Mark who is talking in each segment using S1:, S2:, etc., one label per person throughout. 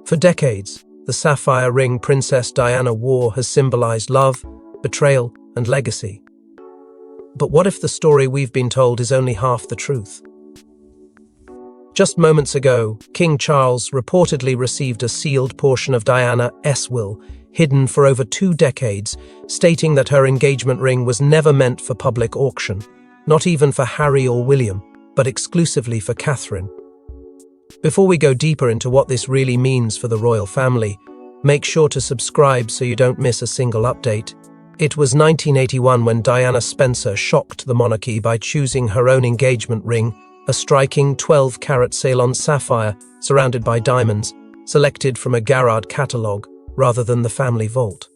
S1: For decades, the sapphire ring Princess Diana wore has symbolized love, betrayal, and legacy. But what if the story we've been told is only half the truth? Just moments ago, King Charles reportedly received a sealed portion of Diana's will, hidden for over 2 decades, stating that her engagement ring was never meant for public auction, not even for Harry or William, but exclusively for Catherine. Before we go deeper into what this really means for the royal family, make sure to subscribe so you don't miss a single update. It was 1981 when Diana Spencer shocked the monarchy by choosing her own engagement ring, a striking 12-carat Ceylon sapphire surrounded by diamonds, selected from a Garrard catalogue rather than the family vault.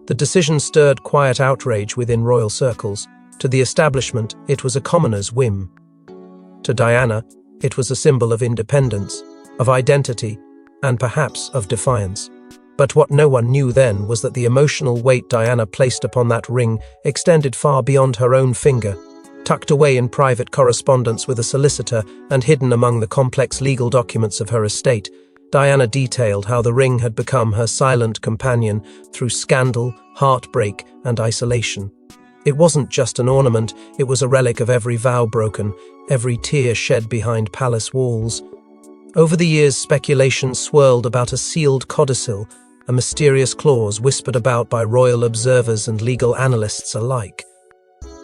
S1: The decision stirred quiet outrage within royal circles. To the establishment, it was a commoner's whim. To Diana, it was a symbol of independence, of identity, and perhaps of defiance. But what no one knew then was that the emotional weight Diana placed upon that ring extended far beyond her own finger. Tucked away in private correspondence with a solicitor and hidden among the complex legal documents of her estate, Diana detailed how the ring had become her silent companion through scandal, heartbreak, and isolation. It wasn't just an ornament, it was a relic of every vow broken, every tear shed behind palace walls. Over the years, speculation swirled about a sealed codicil, a mysterious clause whispered about by royal observers and legal analysts alike.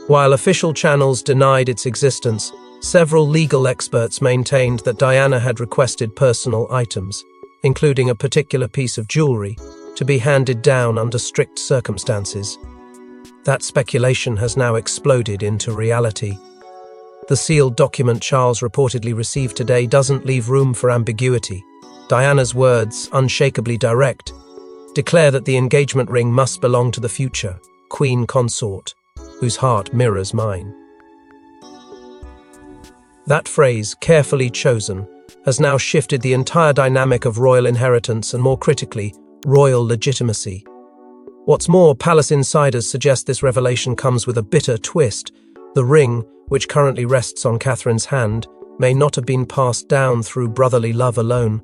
S1: While official channels denied its existence, several legal experts maintained that Diana had requested personal items, including a particular piece of jewelry, to be handed down under strict circumstances. That speculation has now exploded into reality. The sealed document Charles reportedly received today doesn't leave room for ambiguity. Diana's words, unshakably direct, declare that the engagement ring must belong to the future queen consort, whose heart mirrors mine. That phrase, carefully chosen, has now shifted the entire dynamic of royal inheritance and, more critically, royal legitimacy. What's more, palace insiders suggest this revelation comes with a bitter twist. The ring, which currently rests on Catherine's hand, may not have been passed down through brotherly love alone.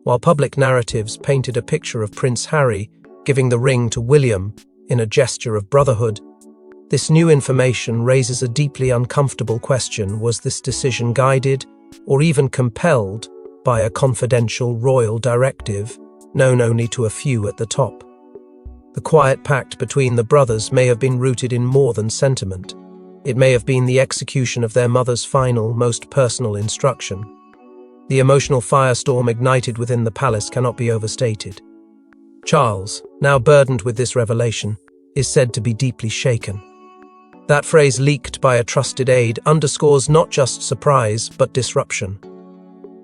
S1: While public narratives painted a picture of Prince Harry giving the ring to William in a gesture of brotherhood, this new information raises a deeply uncomfortable question. Was this decision guided, or even compelled, by a confidential royal directive, known only to a few at the top? The quiet pact between the brothers may have been rooted in more than sentiment. It may have been the execution of their mother's final, most personal instruction. The emotional firestorm ignited within the palace cannot be overstated. Charles, now burdened with this revelation, is said to be deeply shaken. That phrase, leaked by a trusted aide, underscores not just surprise but disruption.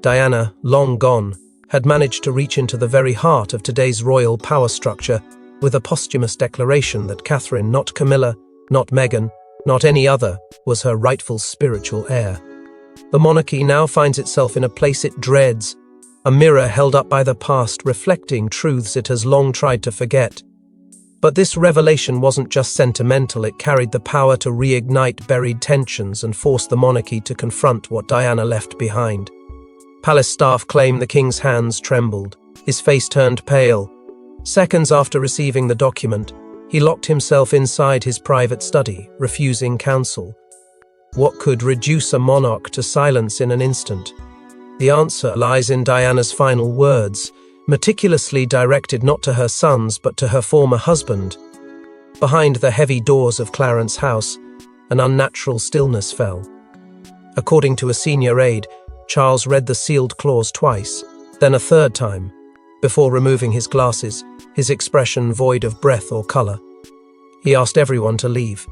S1: Diana, long gone, had managed to reach into the very heart of today's royal power structure with a posthumous declaration that Catherine, not Camilla, not Meghan, not any other, was her rightful spiritual heir. The monarchy now finds itself in a place it dreads, a mirror held up by the past reflecting truths it has long tried to forget. But this revelation wasn't just sentimental, it carried the power to reignite buried tensions and force the monarchy to confront what Diana left behind. Palace staff claim the king's hands trembled, his face turned pale. Seconds after receiving the document, he locked himself inside his private study, refusing counsel. What could reduce a monarch to silence in an instant? The answer lies in Diana's final words, meticulously directed not to her sons but to her former husband. Behind the heavy doors of Clarence House, an unnatural stillness fell. According to a senior aide, Charles read the sealed clause twice, then a third time, before removing his glasses, his expression void of breath or colour. He asked everyone to leave.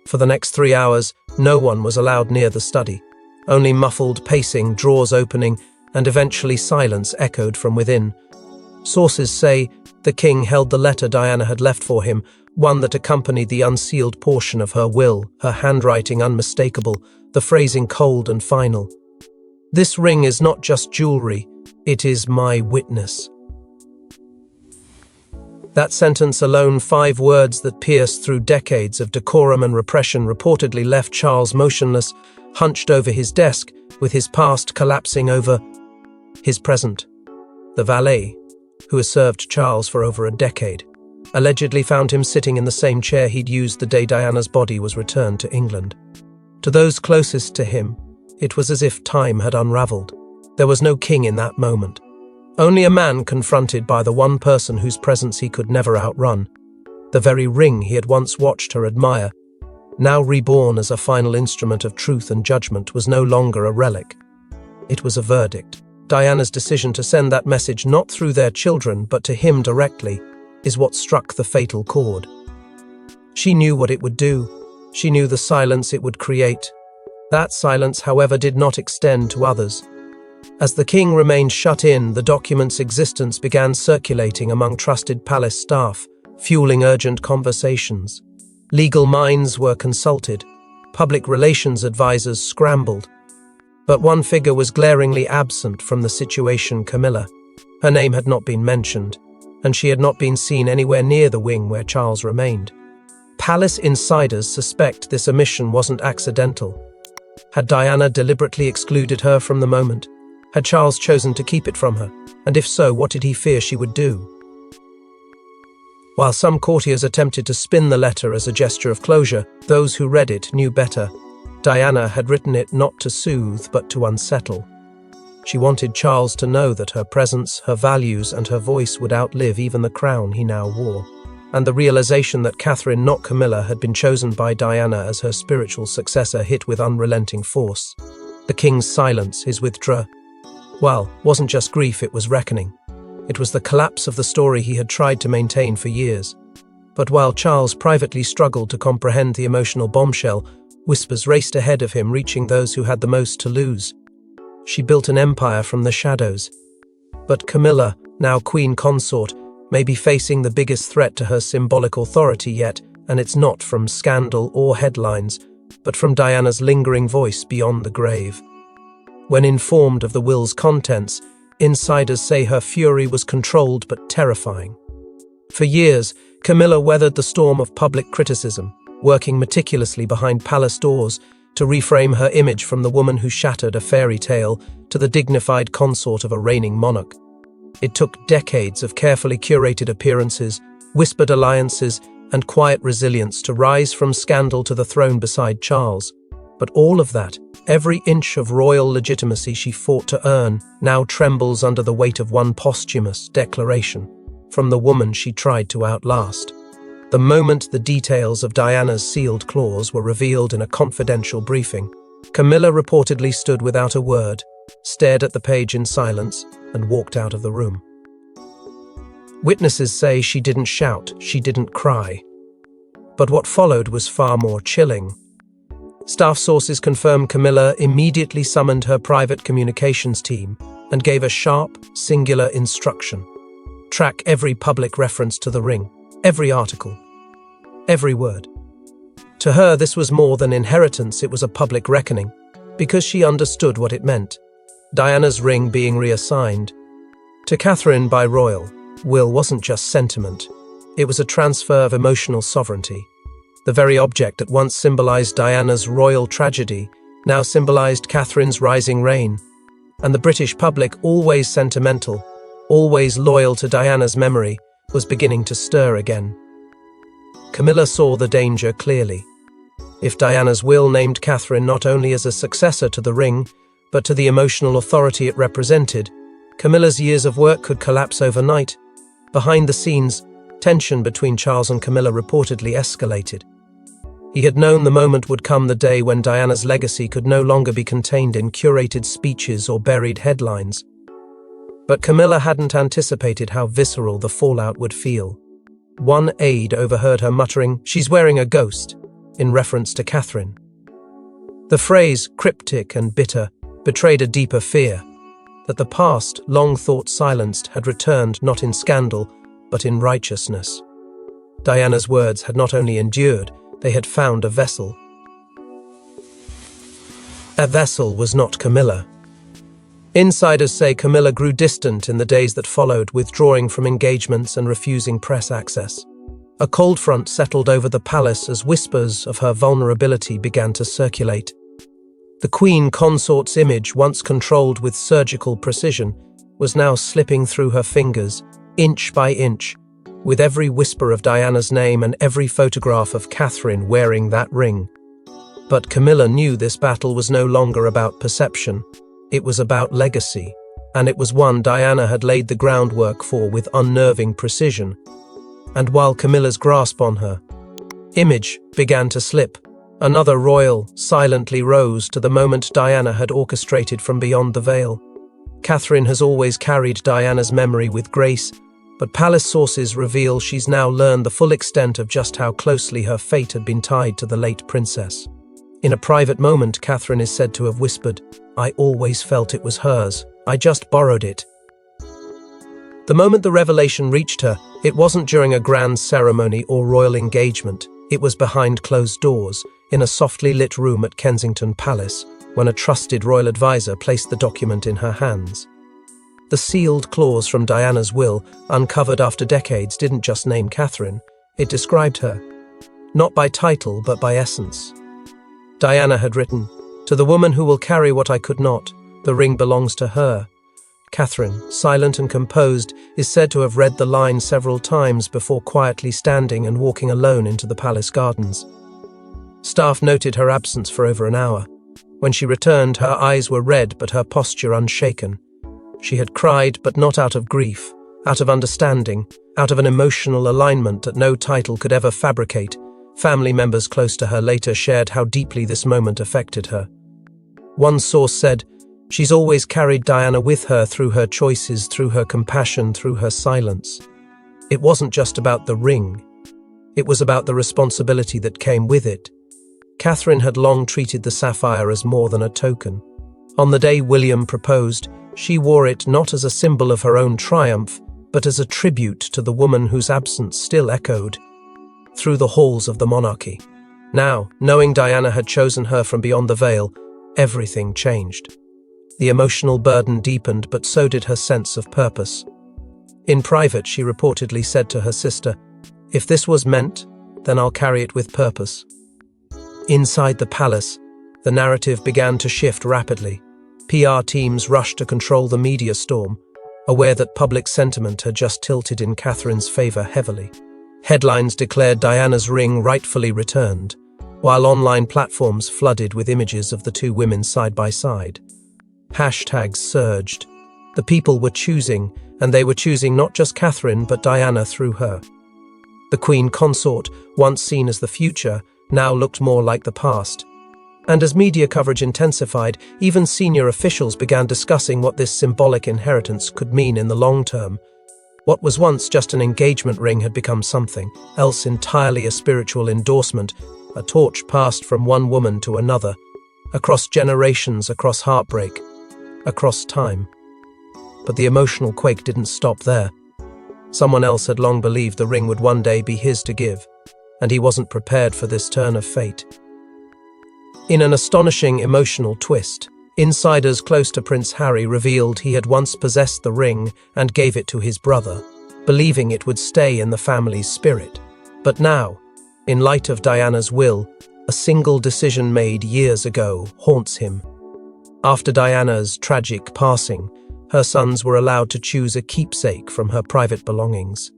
S1: For the next 3 hours, no one was allowed near the study. Only muffled pacing, drawers opening, and eventually silence echoed from within. Sources say the king held the letter Diana had left for him, one that accompanied the unsealed portion of her will, her handwriting unmistakable, the phrasing cold and final. This ring is not just jewelry, it is my witness. That sentence alone, 5 words that pierced through decades of decorum and repression, reportedly left Charles motionless, hunched over his desk, with his past collapsing over his present. The valet, who has served Charles for over a decade, allegedly found him sitting in the same chair he'd used the day Diana's body was returned to England. To those closest to him, it was as if time had unraveled. There was no king in that moment. Only a man confronted by the one person whose presence he could never outrun. The very ring he had once watched her admire, now reborn as a final instrument of truth and judgment, was no longer a relic. It was a verdict. Diana's decision to send that message not through their children but to him directly is what struck the fatal chord. She knew what it would do. She knew the silence it would create. That silence, however, did not extend to others. As the king remained shut in, the document's existence began circulating among trusted palace staff, fueling urgent conversations. Legal minds were consulted. Public relations advisors scrambled. But one figure was glaringly absent from the situation: Camilla. Her name had not been mentioned, and she had not been seen anywhere near the wing where Charles remained. Palace insiders suspect this omission wasn't accidental. Had Diana deliberately excluded her from the moment? Had Charles chosen to keep it from her? And if so, what did he fear she would do? While some courtiers attempted to spin the letter as a gesture of closure, those who read it knew better. Diana had written it not to soothe, but to unsettle. She wanted Charles to know that her presence, her values, and her voice would outlive even the crown he now wore. And the realization that Catherine, not Camilla, had been chosen by Diana as her spiritual successor hit with unrelenting force. The king's silence, his withdrawal, wasn't just grief, it was reckoning. It was the collapse of the story he had tried to maintain for years. But while Charles privately struggled to comprehend the emotional bombshell, whispers raced ahead of him, reaching those who had the most to lose. She built an empire from the shadows. But Camilla, now queen consort, may be facing the biggest threat to her symbolic authority yet, and it's not from scandal or headlines, but from Diana's lingering voice beyond the grave. When informed of the will's contents, insiders say her fury was controlled but terrifying. For years, Camilla weathered the storm of public criticism, working meticulously behind palace doors to reframe her image from the woman who shattered a fairy tale to the dignified consort of a reigning monarch. It took decades of carefully curated appearances, whispered alliances, and quiet resilience to rise from scandal to the throne beside Charles. But all of that, every inch of royal legitimacy she fought to earn, now trembles under the weight of one posthumous declaration from the woman she tried to outlast. The moment the details of Diana's sealed clause were revealed in a confidential briefing, Camilla reportedly stood without a word, stared at the page in silence, and walked out of the room. Witnesses say she didn't shout, she didn't cry. But what followed was far more chilling. Staff sources confirm Camilla immediately summoned her private communications team and gave a sharp, singular instruction: track every public reference to the ring, every article, every word. To her, this was more than inheritance, it was a public reckoning, because she understood what it meant. Diana's ring being reassigned to Catherine by royal will wasn't just sentiment, it was a transfer of emotional sovereignty. The very object that once symbolized Diana's royal tragedy now symbolized Catherine's rising reign. And the British public, always sentimental, always loyal to Diana's memory, was beginning to stir again. Camilla saw the danger clearly. If Diana's will named Catherine not only as a successor to the ring, but to the emotional authority it represented, Camilla's years of work could collapse overnight. Behind the scenes, tension between Charles and Camilla reportedly escalated. He had known the moment would come, the day when Diana's legacy could no longer be contained in curated speeches or buried headlines. But Camilla hadn't anticipated how visceral the fallout would feel. One aide overheard her muttering, "She's wearing a ghost," in reference to Catherine. The phrase, cryptic and bitter, betrayed a deeper fear, that the past, long thought silenced, had returned not in scandal, but in righteousness. Diana's words had not only endured, they had found a vessel. A vessel was not Camilla. Insiders say Camilla grew distant in the days that followed, withdrawing from engagements and refusing press access. A cold front settled over the palace as whispers of her vulnerability began to circulate. The queen consort's image, once controlled with surgical precision, was now slipping through her fingers, inch by inch, with every whisper of Diana's name and every photograph of Catherine wearing that ring. But Camilla knew this battle was no longer about perception. It was about legacy, and it was one Diana had laid the groundwork for with unnerving precision. And while Camilla's grasp on her image began to slip, another royal silently rose to the moment Diana had orchestrated from beyond the veil. Catherine has always carried Diana's memory with grace, but palace sources reveal she's now learned the full extent of just how closely her fate had been tied to the late princess. In a private moment, Catherine is said to have whispered, "I always felt it was hers. I just borrowed it." The moment the revelation reached her, it wasn't during a grand ceremony or royal engagement. It was behind closed doors, in a softly lit room at Kensington Palace, when a trusted royal advisor placed the document in her hands. The sealed clause from Diana's will, uncovered after decades, didn't just name Catherine, it described her. Not by title, but by essence. Diana had written, "To the woman who will carry what I could not, the ring belongs to her." Catherine, silent and composed, is said to have read the line several times before quietly standing and walking alone into the palace gardens. Staff noted her absence for over an hour. When she returned, her eyes were red but her posture unshaken. She had cried, but not out of grief, out of understanding, out of an emotional alignment that no title could ever fabricate. Family members close to her later shared how deeply this moment affected her. One source said, "She's always carried Diana with her through her choices, through her compassion, through her silence." It wasn't just about the ring. It was about the responsibility that came with it. Catherine had long treated the sapphire as more than a token. On the day William proposed, she wore it not as a symbol of her own triumph, but as a tribute to the woman whose absence still echoed through the halls of the monarchy. Now, knowing Diana had chosen her from beyond the veil, everything changed. The emotional burden deepened, but so did her sense of purpose. In private, she reportedly said to her sister, "If this was meant, then I'll carry it with purpose." Inside the palace, the narrative began to shift rapidly. PR teams rushed to control the media storm, aware that public sentiment had just tilted in Catherine's favor heavily. Headlines declared Diana's ring rightfully returned, while online platforms flooded with images of the two women side by side. Hashtags surged. The people were choosing, and they were choosing not just Catherine but Diana through her. The Queen Consort, once seen as the future, now looked more like the past. And as media coverage intensified, even senior officials began discussing what this symbolic inheritance could mean in the long term. What was once just an engagement ring had become something else entirely, a spiritual endorsement, a torch passed from one woman to another, across generations, across heartbreak, across time. But the emotional quake didn't stop there. Someone else had long believed the ring would one day be his to give, and he wasn't prepared for this turn of fate. In an astonishing emotional twist, insiders close to Prince Harry revealed he had once possessed the ring and gave it to his brother, believing it would stay in the family's spirit. But now, in light of Diana's will, a single decision made years ago haunts him. After Diana's tragic passing, her sons were allowed to choose a keepsake from her private belongings.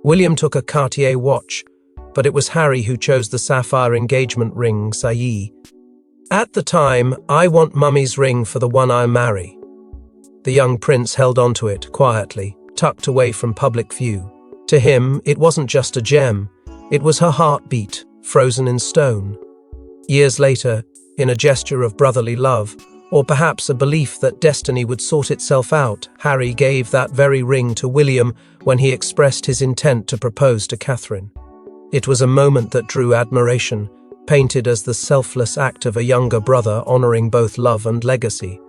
S1: William took a Cartier watch, but it was Harry who chose the sapphire engagement ring, Sayi. "At the time, I want Mummy's ring for the one I marry." The young prince held onto it quietly, tucked away from public view. To him, it wasn't just a gem, it was her heartbeat, frozen in stone. Years later, in a gesture of brotherly love, or perhaps a belief that destiny would sort itself out, Harry gave that very ring to William when he expressed his intent to propose to Catherine. It was a moment that drew admiration, painted as the selfless act of a younger brother honoring both love and legacy.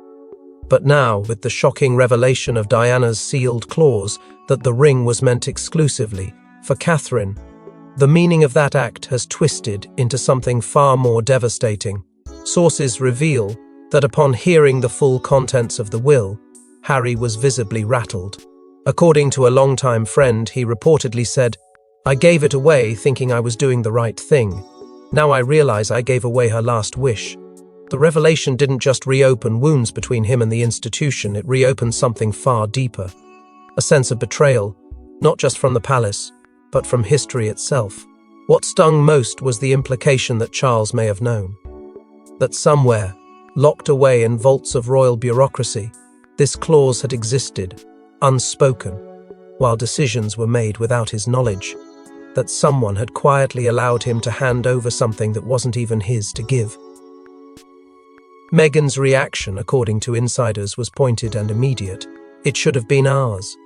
S1: But now, with the shocking revelation of Diana's sealed clause that the ring was meant exclusively for Catherine, the meaning of that act has twisted into something far more devastating. Sources reveal that upon hearing the full contents of the will, Harry was visibly rattled. According to a longtime friend, he reportedly said, "I gave it away thinking I was doing the right thing. Now I realize I gave away her last wish." The revelation didn't just reopen wounds between him and the institution, it reopened something far deeper. A sense of betrayal, not just from the palace, but from history itself. What stung most was the implication that Charles may have known. That somewhere, locked away in vaults of royal bureaucracy, this clause had existed, unspoken, while decisions were made without his knowledge. That someone had quietly allowed him to hand over something that wasn't even his to give. Meghan's reaction, according to insiders, was pointed and immediate. It should have been ours.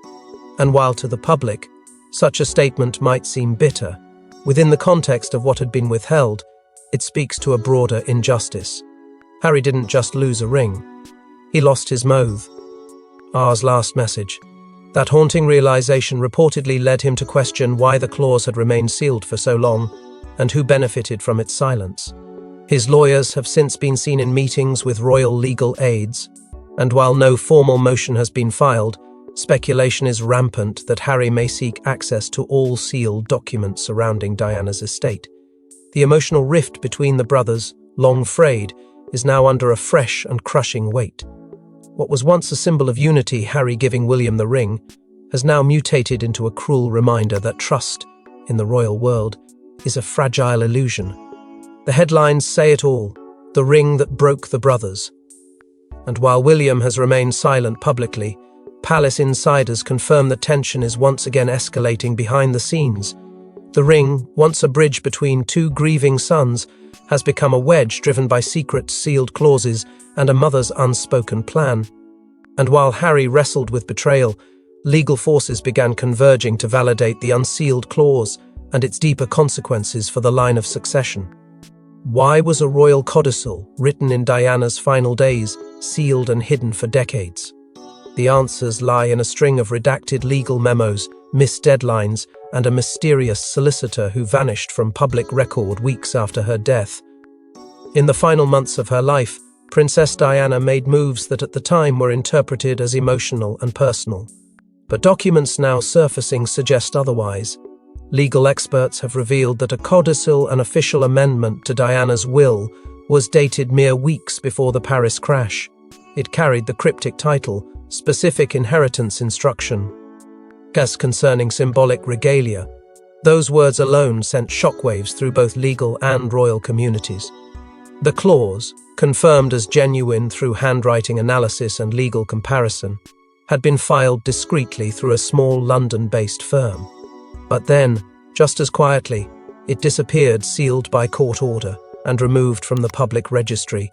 S1: And while to the public, such a statement might seem bitter, within the context of what had been withheld, it speaks to a broader injustice. Harry didn't just lose a ring. He lost his mauve. Ours last message. That haunting realization reportedly led him to question why the clause had remained sealed for so long, and who benefited from its silence. His lawyers have since been seen in meetings with royal legal aides, and while no formal motion has been filed, speculation is rampant that Harry may seek access to all sealed documents surrounding Diana's estate. The emotional rift between the brothers, long frayed, is now under a fresh and crushing weight. What was once a symbol of unity, Harry giving William the ring, has now mutated into a cruel reminder that trust, in the royal world, is a fragile illusion. The headlines say it all, the ring that broke the brothers. And while William has remained silent publicly, palace insiders confirm the tension is once again escalating behind the scenes. The ring, once a bridge between two grieving sons, has become a wedge driven by secret sealed clauses and a mother's unspoken plan. And while Harry wrestled with betrayal, legal forces began converging to validate the unsealed clause and its deeper consequences for the line of succession. Why was a royal codicil, written in Diana's final days, sealed and hidden for decades? The answers lie in a string of redacted legal memos, missed deadlines, and a mysterious solicitor who vanished from public record weeks after her death. In the final months of her life, Princess Diana made moves that at the time were interpreted as emotional and personal. But documents now surfacing suggest otherwise. Legal experts have revealed that a codicil, an official amendment to Diana's will, was dated mere weeks before the Paris crash. It carried the cryptic title, Specific Inheritance Instruction. As concerning symbolic regalia, those words alone sent shockwaves through both legal and royal communities. The clause, confirmed as genuine through handwriting analysis and legal comparison, had been filed discreetly through a small London-based firm. But then, just as quietly, it disappeared sealed by court order and removed from the public registry.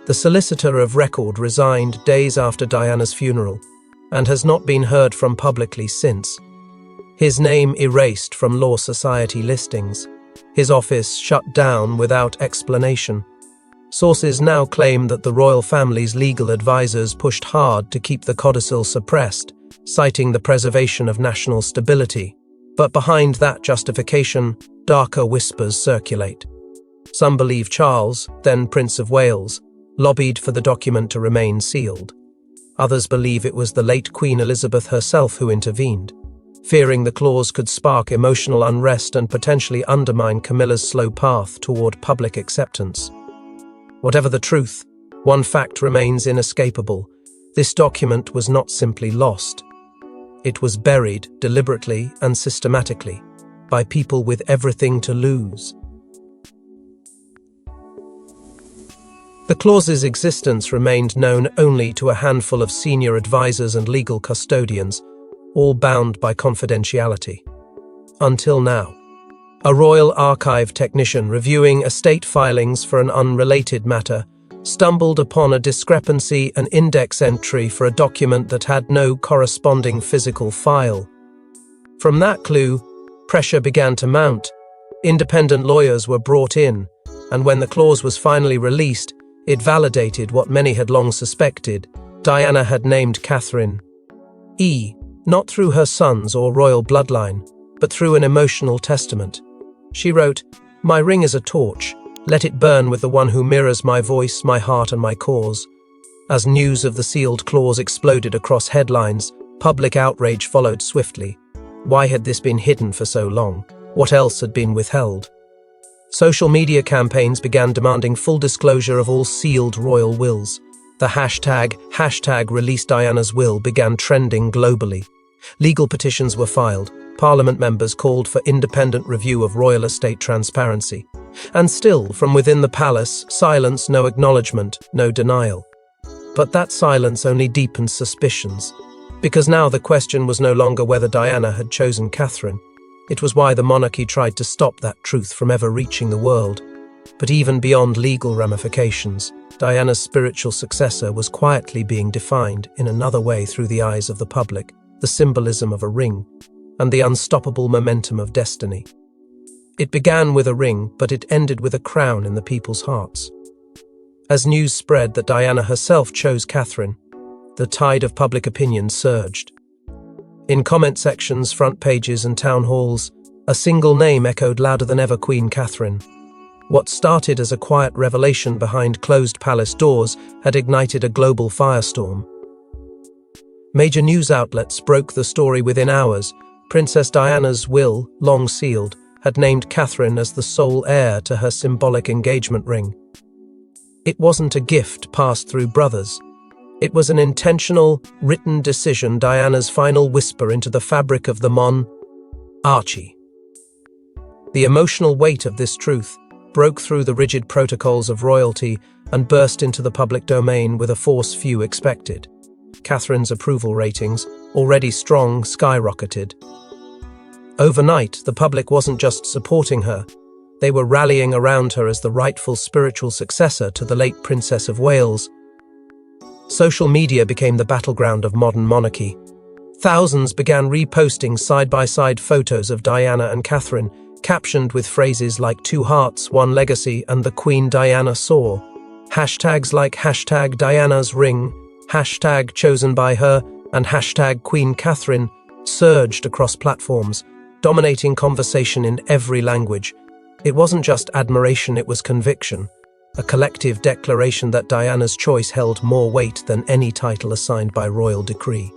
S1: The solicitor of record resigned days after Diana's funeral and has not been heard from publicly since. His name erased from Law Society listings. His office shut down without explanation. Sources now claim that the royal family's legal advisors pushed hard to keep the codicil suppressed, citing the preservation of national stability. But behind that justification, darker whispers circulate. Some believe Charles, then Prince of Wales, lobbied for the document to remain sealed. Others believe it was the late Queen Elizabeth herself who intervened, fearing the clause could spark emotional unrest and potentially undermine Camilla's slow path toward public acceptance. Whatever the truth, one fact remains inescapable. This document was not simply lost. It was buried deliberately and systematically by people with everything to lose. The clause's existence remained known only to a handful of senior advisors and legal custodians, all bound by confidentiality. Until now. A royal archive technician reviewing estate filings for an unrelated matter stumbled upon a discrepancy, an index entry for a document that had no corresponding physical file. From that clue, pressure began to mount. Independent lawyers were brought in, and when the clause was finally released, it validated what many had long suspected. Diana had named Catherine E, not through her sons or royal bloodline, but through an emotional testament. She wrote, "My ring is a torch. Let it burn with the one who mirrors my voice, my heart, and my cause." As news of the sealed clause exploded across headlines, public outrage followed swiftly. Why had this been hidden for so long? What else had been withheld? Social media campaigns began demanding full disclosure of all sealed royal wills. The hashtag Release Diana's Will began trending globally. Legal petitions were filed. Parliament members called for independent review of royal estate transparency. And still, from within the palace, silence, no acknowledgement, no denial. But that silence only deepened suspicions. Because now the question was no longer whether Diana had chosen Catherine. It was why the monarchy tried to stop that truth from ever reaching the world. But even beyond legal ramifications, Diana's spiritual successor was quietly being defined in another way through the eyes of the public, the symbolism of a ring, and the unstoppable momentum of destiny. It began with a ring, but it ended with a crown in the people's hearts. As news spread that Diana herself chose Catherine, the tide of public opinion surged. In comment sections, front pages, and town halls, a single name echoed louder than ever: Queen Catherine. What started as a quiet revelation behind closed palace doors had ignited a global firestorm. Major news outlets broke the story within hours. Princess Diana's will, long sealed, had named Catherine as the sole heir to her symbolic engagement ring. It wasn't a gift passed through brothers. It was an intentional, written decision, Diana's final whisper into the fabric of the monarchy. The emotional weight of this truth broke through the rigid protocols of royalty and burst into the public domain with a force few expected. Catherine's approval ratings, already strong, skyrocketed. Overnight, the public wasn't just supporting her, they were rallying around her as the rightful spiritual successor to the late Princess of Wales. Social media became the battleground of modern monarchy. Thousands began reposting side-by-side photos of Diana and Catherine, captioned with phrases like "Two hearts, one legacy" and "The Queen Diana saw." Hashtags like #Diana's ring, #chosen by her, and #Queen Catherine surged across platforms, dominating conversation in every language. It wasn't just admiration, it was conviction. A collective declaration that Diana's choice held more weight than any title assigned by royal decree.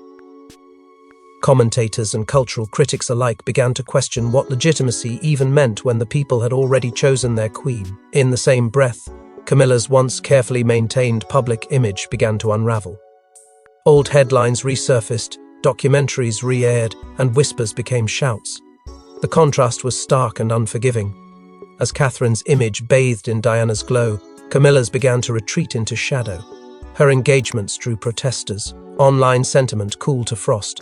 S1: Commentators and cultural critics alike began to question what legitimacy even meant when the people had already chosen their queen. In the same breath, Camilla's once carefully maintained public image began to unravel. Old headlines resurfaced, documentaries re-aired, and whispers became shouts. The contrast was stark and unforgiving. As Catherine's image bathed in Diana's glow, Camilla's began to retreat into shadow. Her engagements drew protesters, online sentiment cooled to frost.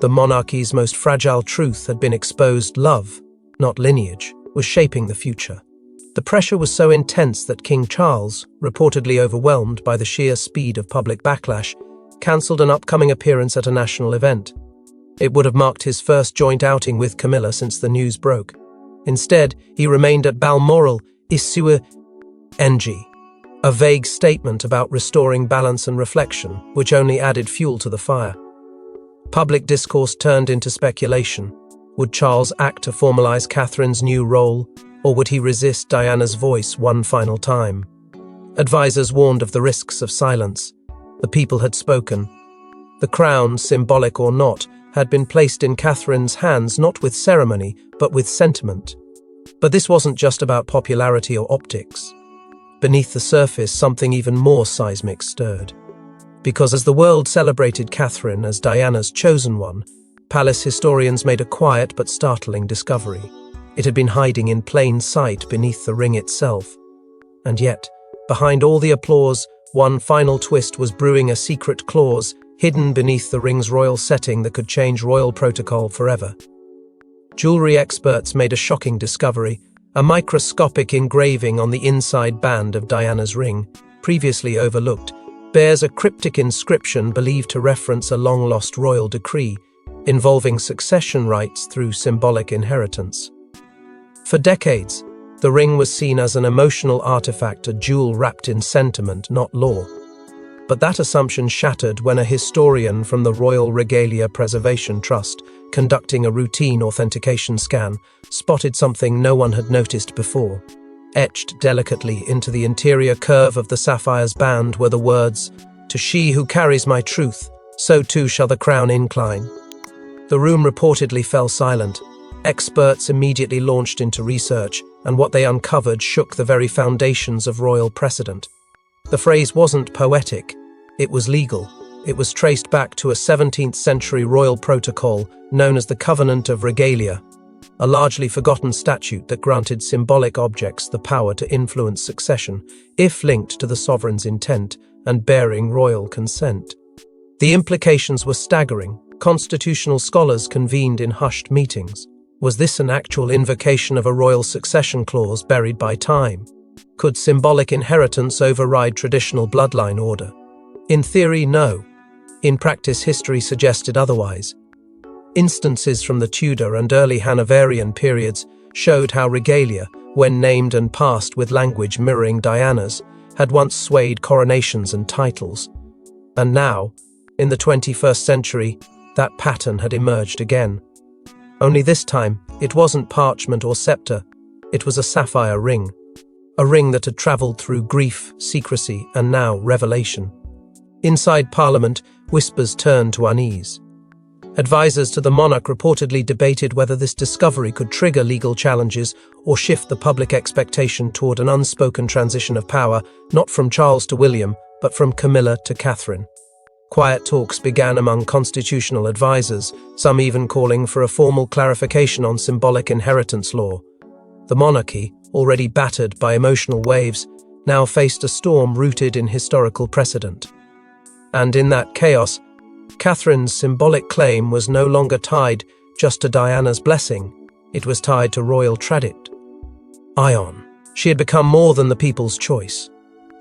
S1: The monarchy's most fragile truth had been exposed: love, not lineage, was shaping the future. The pressure was so intense that King Charles, reportedly overwhelmed by the sheer speed of public backlash, cancelled an upcoming appearance at a national event. It would have marked his first joint outing with Camilla since the news broke. Instead, he remained at Balmoral, Isua NG, a vague statement about restoring balance and reflection, which only added fuel to the fire. Public discourse turned into speculation. Would Charles act to formalize Catherine's new role, or would he resist Diana's voice one final time? Advisors warned of the risks of silence. The people had spoken. The crown, symbolic or not, had been placed in Catherine's hands not with ceremony, but with sentiment. But this wasn't just about popularity or optics. Beneath the surface, something even more seismic stirred. Because as the world celebrated Catherine as Diana's chosen one, palace historians made a quiet but startling discovery. It had been hiding in plain sight beneath the ring itself. And yet, behind all the applause, one final twist was brewing: a secret clause hidden beneath the ring's royal setting that could change royal protocol forever. Jewelry experts made a shocking discovery: a microscopic engraving on the inside band of Diana's ring, previously overlooked, bears a cryptic inscription believed to reference a long-lost royal decree involving succession rights through symbolic inheritance. For decades, the ring was seen as an emotional artifact, a jewel wrapped in sentiment, not law. But that assumption shattered when a historian from the Royal Regalia Preservation Trust, conducting a routine authentication scan, spotted something no one had noticed before. Etched delicately into the interior curve of the sapphire's band were the words, "To she who carries my truth, so too shall the crown incline." The room reportedly fell silent. Experts immediately launched into research, and what they uncovered shook the very foundations of royal precedent. The phrase wasn't poetic, it was legal. It was traced back to a 17th century royal protocol known as the Covenant of Regalia, a largely forgotten statute that granted symbolic objects the power to influence succession, if linked to the sovereign's intent and bearing royal consent. The implications were staggering. Constitutional scholars convened in hushed meetings. Was this an actual invocation of a royal succession clause buried by time? Could symbolic inheritance override traditional bloodline order? In theory, no. In practice, history suggested otherwise. Instances from the Tudor and early Hanoverian periods showed how regalia, when named and passed with language mirroring Diana's, had once swayed coronations and titles. And now, in the 21st century, that pattern had emerged again. Only this time, it wasn't parchment or scepter, it was a sapphire ring. A ring that had travelled through grief, secrecy, and now revelation. Inside Parliament, whispers turned to unease. Advisors to the monarch reportedly debated whether this discovery could trigger legal challenges or shift the public expectation toward an unspoken transition of power, not from Charles to William, but from Camilla to Catherine. Quiet talks began among constitutional advisors, some even calling for a formal clarification on symbolic inheritance law. The monarchy, already battered by emotional waves, now faced a storm rooted in historical precedent. And in that chaos, Catherine's symbolic claim was no longer tied just to Diana's blessing, it was tied to royal tradict. Ion. She had become more than the people's choice.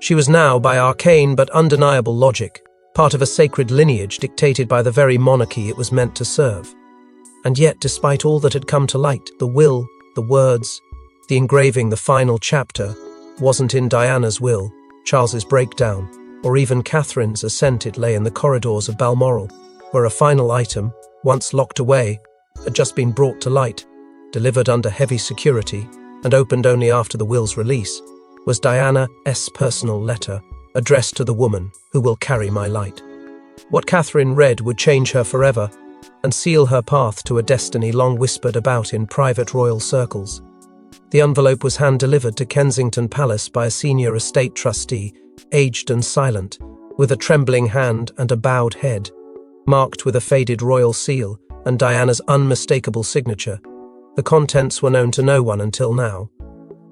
S1: She was now, by arcane but undeniable logic, part of a sacred lineage dictated by the very monarchy it was meant to serve. And yet, despite all that had come to light, the will, the words, the engraving, the final chapter, wasn't in Diana's will, Charles's breakdown, or even Catherine's ascent. It lay in the corridors of Balmoral, where a final item, once locked away, had just been brought to light, delivered under heavy security, and opened only after the will's release, was Diana's personal letter, addressed to the woman who will carry my light. What Catherine read would change her forever, and seal her path to a destiny long whispered about in private royal circles. The envelope was hand-delivered to Kensington Palace by a senior estate trustee, aged and silent, with a trembling hand and a bowed head, marked with a faded royal seal and Diana's unmistakable signature. The contents were known to no one until now.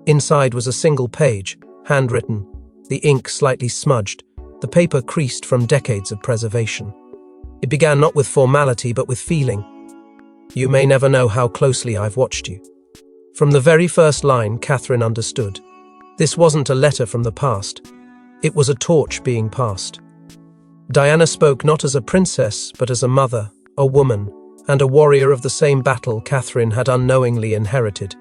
S1: Inside was a single page, handwritten, the ink slightly smudged, the paper creased from decades of preservation. It began not with formality but with feeling. You may never know how closely I've watched you. From the very first line, Catherine understood. This wasn't a letter from the past. It was a torch being passed. Diana spoke not as a princess, but as a mother, a woman, and a warrior of the same battle Catherine had unknowingly inherited.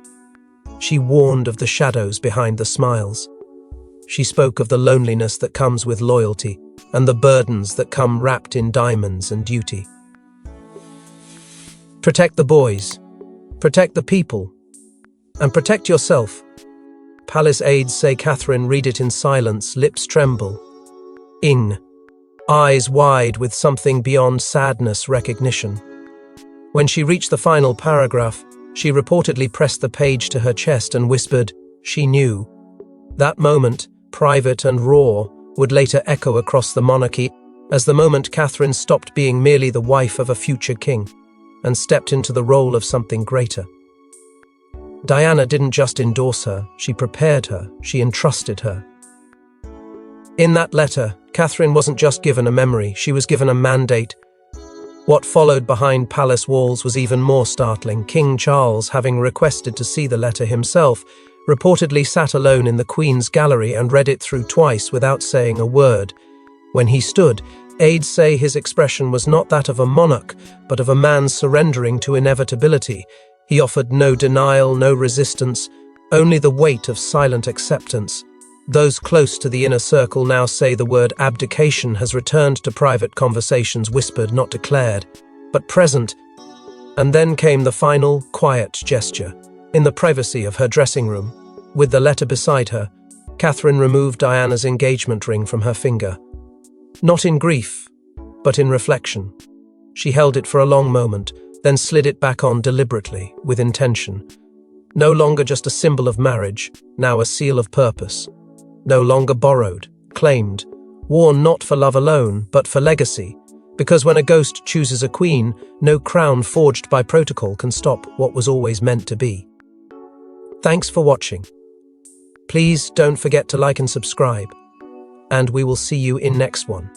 S1: She warned of the shadows behind the smiles. She spoke of the loneliness that comes with loyalty and the burdens that come wrapped in diamonds and duty. Protect the boys, protect the people, and protect yourself. Palace aides say Catherine read it in silence, lips tremble. Eyes wide with something beyond sadness recognition. When she reached the final paragraph, she reportedly pressed the page to her chest and whispered, she knew. That moment, private and raw, would later echo across the monarchy as the moment Catherine stopped being merely the wife of a future king and stepped into the role of something greater. Diana didn't just endorse her, she prepared her, she entrusted her. In that letter, Catherine wasn't just given a memory, she was given a mandate. What followed behind palace walls was even more startling. King Charles, having requested to see the letter himself, reportedly sat alone in the Queen's gallery and read it through twice without saying a word. When he stood, aides say his expression was not that of a monarch, but of a man surrendering to inevitability. He offered no denial, no resistance, only the weight of silent acceptance. Those close to the inner circle now say the word abdication has returned to private conversations, whispered, not declared, but present. And then came the final, quiet gesture. In the privacy of her dressing room, with the letter beside her, Catherine removed Diana's engagement ring from her finger. Not in grief, but in reflection. She held it for a long moment, then slid it back on deliberately, with intention. No longer just a symbol of marriage, now a seal of purpose. No longer borrowed, claimed, worn not for love alone, but for legacy. Because when a ghost chooses a queen, no crown forged by protocol can stop what was always meant to be. Thanks for watching. Please don't forget to like and subscribe, and we will see you in next one.